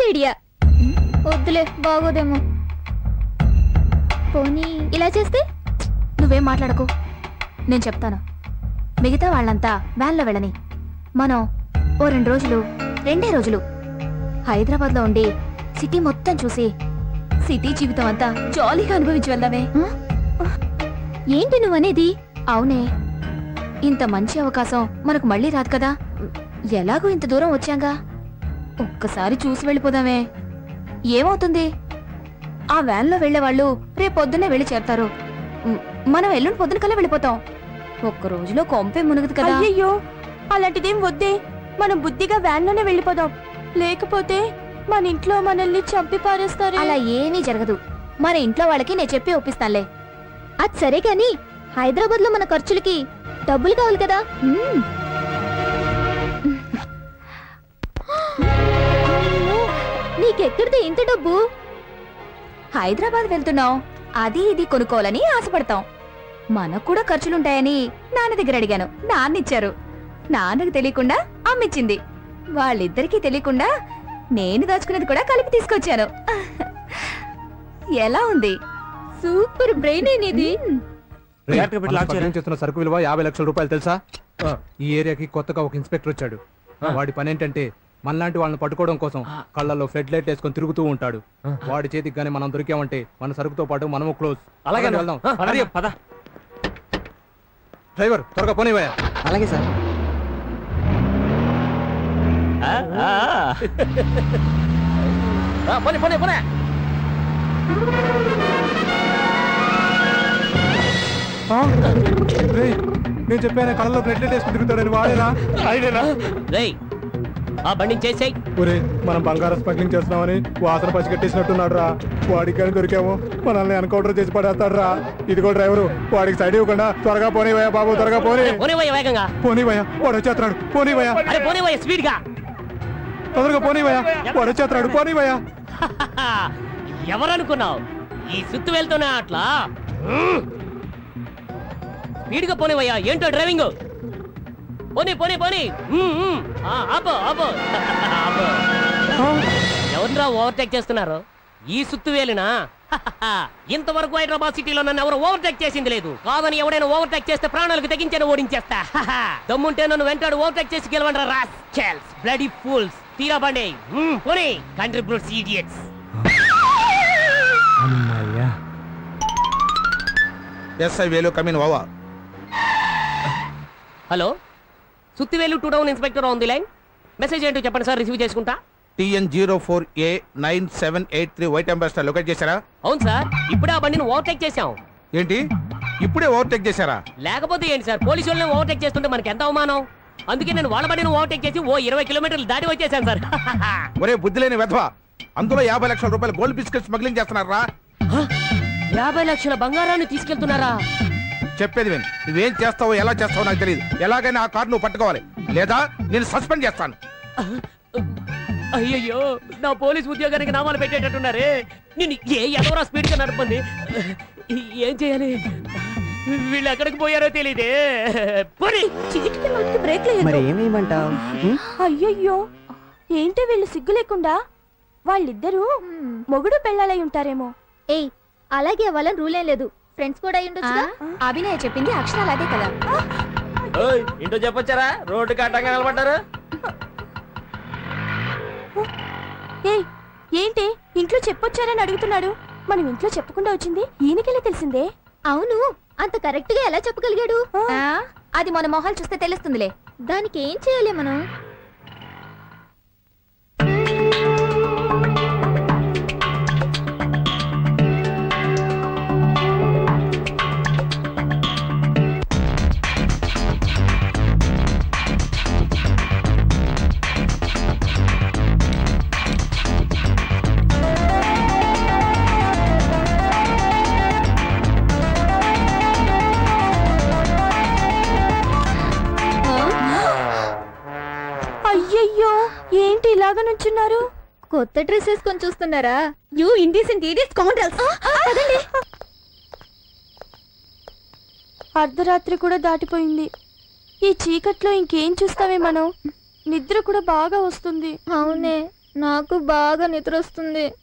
Idea. వద్దులే, బాగోదేమో. పోనీ ఇలా చేస్తే? నువ్వేం మాట్లాడకు, నేను చెప్తాను. మిగతా వాళ్ళంతా వ్యాన్లో వెళ్ళని, మనం ఓ 2 రోజులు, 2 రోజులు హైదరాబాద్లో ఉండి సిటీ మొత్తం చూసి సిటీ జీవితం అంతా జాలీగా అనుభవించి వెళ్దామే. ఏంటి నువ్వనేది? అవునే, ఇంత మంచి అవకాశం మనకు మళ్ళీ రాదు కదా. ఎలాగో ఇంత దూరం వచ్చాంగా, ఒక్కసారి చూసి వెళ్ళిపోదామే. ఏమవుతుంది? ఆ వ్యాన్లో వెళ్లేవాళ్ళు రేపు పొద్దున్నే వెళ్ళి చేరతారు. మనం ఎల్లుండి పొద్దున కల్లా వెళ్ళిపోతాం. ఒక్క రోజులో కొంపే మునుగుదు కదా. అయ్యయ్యో, అలాంటిదేం వద్దే. మనం బుద్ధిగా వ్యాన్లోనే వెళ్ళిపోదాం. లేకపోతే మన ఇంట్లో మనల్ని చంపి పారేస్తారు. అలా ఏమీ జరగదు. మన ఇంట్లో వాళ్ళకి నేను చెప్పి ఒప్పిస్తానులే. అది సరే గాని హైదరాబాద్ లో మన ఖర్చులకి డబ్బులు కావాలి కదా. నీకెక్కడితే ఇంత డబ్బు? హైదరాబాద్ వెళ్తున్నాం, అది ఇది కొనుక్కోవాలని ఆశపడతాం. మనకు కూడా ఖర్చులుంటాయని నాన్న దగ్గర అడిగాను, నాన్నిచ్చారు. నాన్నకు తెలియకుండా అమ్మిచ్చింది. వాళ్ళిద్దరికీ తెలియకుండా నేను దాచుకున్నది కూడా కలిపి తీసుకొచ్చాను. ఎలా ఉంది? సూపర్ బ్రెయిన్ నీది. చేస్తున్న సరుకు విలువ 50 లక్షల రూపాయలు తెలుసా? ఈ ఏరియాకి కొత్తగా ఒక ఇన్స్పెక్టర్ వచ్చాడు. వాడి పని ఏంటంటే మనలాంటి వాళ్ళని పట్టుకోవడం కోసం కళ్ళల్లో ఫ్లడ్ లైట్ వేసుకొని తిరుగుతూ ఉంటాడు. వాడి చేతికి గానీ మనం దొరికామంటే మన సరుకుతో పాటు మనము క్లోజ్. అలాగే వెళ్దాం. పద. డ్రైవర్ త్వరగా పోనివయ్యా. అలాగే సార్. పోనీ పోనీ పోనీ. నేను చెప్పాను కళ్ళలో ఫ్లడ్ లైట్ వేసుకుని తిరుగుతాడని. వాడేనా? ఆ బండి చేసేయ్. ఒరే, మనం బంగారం స్మగ్లింగ్ చేస్తున్నామని వాసన పచ్చి కట్టేసినట్టున్నాడు రా. వాడికి కానీ దొరికాము మనల్ని ఎన్కౌంటర్ చేసి పడేస్తాడు రా. ఇదిగో డ్రైవరు, వాడికి సైడ్ ఇవ్వకుండా త్వరగా పోనీవయ్యా బాబు, త్వరగా వేగంగా పోనీవయ్యా. వాడు వచ్చేస్తున్నాడు, పోనీవయ్యా. స్పీడ్ గా తొందరగా పోనీవయ్యా. వాడు వచ్చేస్తున్నాడు, పోనీవయ్యా. ఎవరనుకున్నావు? ఈ సుత్తు వెళ్తున్నా అట్లా స్పీడ్ గా పోనీవయ్యా. ఏంటో డ్రైవింగ్? పోనీ పోనీ పోనీ. ఆపో ఆపో. ఎవరిరా ఓవర్టేక్ చేస్తున్నారు? ఈ సుత్తు వేలినా? ఇంతవరకు హైదరాబాద్ సిటీలో నన్ను ఎవరు ఓవర్టేక్ చేసింది లేదు. కాదని ఎవడైనా ఓవర్టేక్ చేస్తే ప్రాణాలకు తెగించని ఓడించేస్తా. దమ్ముంటే నన్ను వెంటాడు ఓవర్టేక్ చేసి గెలవండ్రా రాస్కెల్స్, బ్లడీ ఫూల్స్. తీరా బండి పోనీ. Country brutes, idiots. SI Velu come in వావా. Hello, Suttivelu 2 town inspector on the line. Message ఏంటో చెప్పండి సార్, రిసీవ్ చేసుకుంటా. TN04A9783 వైట్ అంబాసిడర్ లొకేట్ చేశారా? అవును సార్, ఇప్పుడే ఆ బండిని ఓవర్టేక్ చేశాం. ఏంటి, ఇప్పుడే ఓవర్టేక్ చేశారా? లేకపోతే ఏంటి సార్, పోలీసు వాళ్ళని ఓవర్టేక్ చేస్తుంటే మనకి ఎంత అవమానం. అందుకే నేను వాళ్ళ బండిని ఓవర్టేక్ చేసి 20 కిలోమీటర్లు దాటి వచ్చేసాను సార్. ఒరే బుద్ధి లేని వెధవా, అందులో 50 లక్షల రూపాయలు గోల్డ్ బిస్కెట్ స్మగ్లింగ్ చేస్తున్నారా? 50 లక్షల బంగారాన్ని తీసుకెళ్తున్నారా? చెప్పేది విను. నువ్వేం చేస్తావో ఎలా చేస్తావో నాకు తెలియదు. ఎలాగైనా ఆ కారు నువ్వు పట్టుకోవాలి, లేదా నేను సస్పెండ్ చేస్తాను. అయ్యయ్యో, నా పోలీస్ ఉద్యోగానికి నామాలు పెట్టేటట్టున్నారే. నేను ఎవరో స్పీడ్ గా నడపండి. ఏం చేయాలి? వీళ్ళు ఎక్కడికి పోయారో తెలియదే. అయ్యయ్యో, ఏంటి వీళ్ళు సిగ్గు లేకుండా? వాళ్ళిద్దరూ మొగుడు పెళ్ళాలై ఉంటారేమో. ఏయ్, అలాగే వాళ్ళని రూల్ ఏం లేదు. ఫ్రెండ్స్ కూడా అయి ఉండొచ్చుగా. అభినయ చెప్పింది అక్షరాలు అదే కదా. ఇంటో చెప్పొచ్చారా? రోడ్డు కట్టంగా నిలబడ్డారు. ఏయ్, ఏంటి ఇంట్లో చెప్పొచ్చారని అడుగుతున్నాడు? మనం ఇంట్లో చెప్పకుండా వచ్చింది ఈయనకెలా తెలిసిందే? అవును, అంత కరెక్ట్ గా ఎలా చెప్పగలిగాడు? అది మన మొహాలు చూస్తే తెలుస్తుందిలే. దానికి ఏం చేయాలి మనం? అయ్యయ్యో, ఏంటి ఇలాగ నుంచున్నారు? కొత్త డ్రెస్ వేసుకొని చూస్తున్నారా? You indecent idiots, counters. అర్ధరాత్రి కూడా దాటిపోయింది. ఈ చీకట్లో ఇంకేం చూస్తామే మనం? నిద్ర కూడా బాగా వస్తుంది. అవునే, నాకు బాగా నిద్ర వస్తుంది.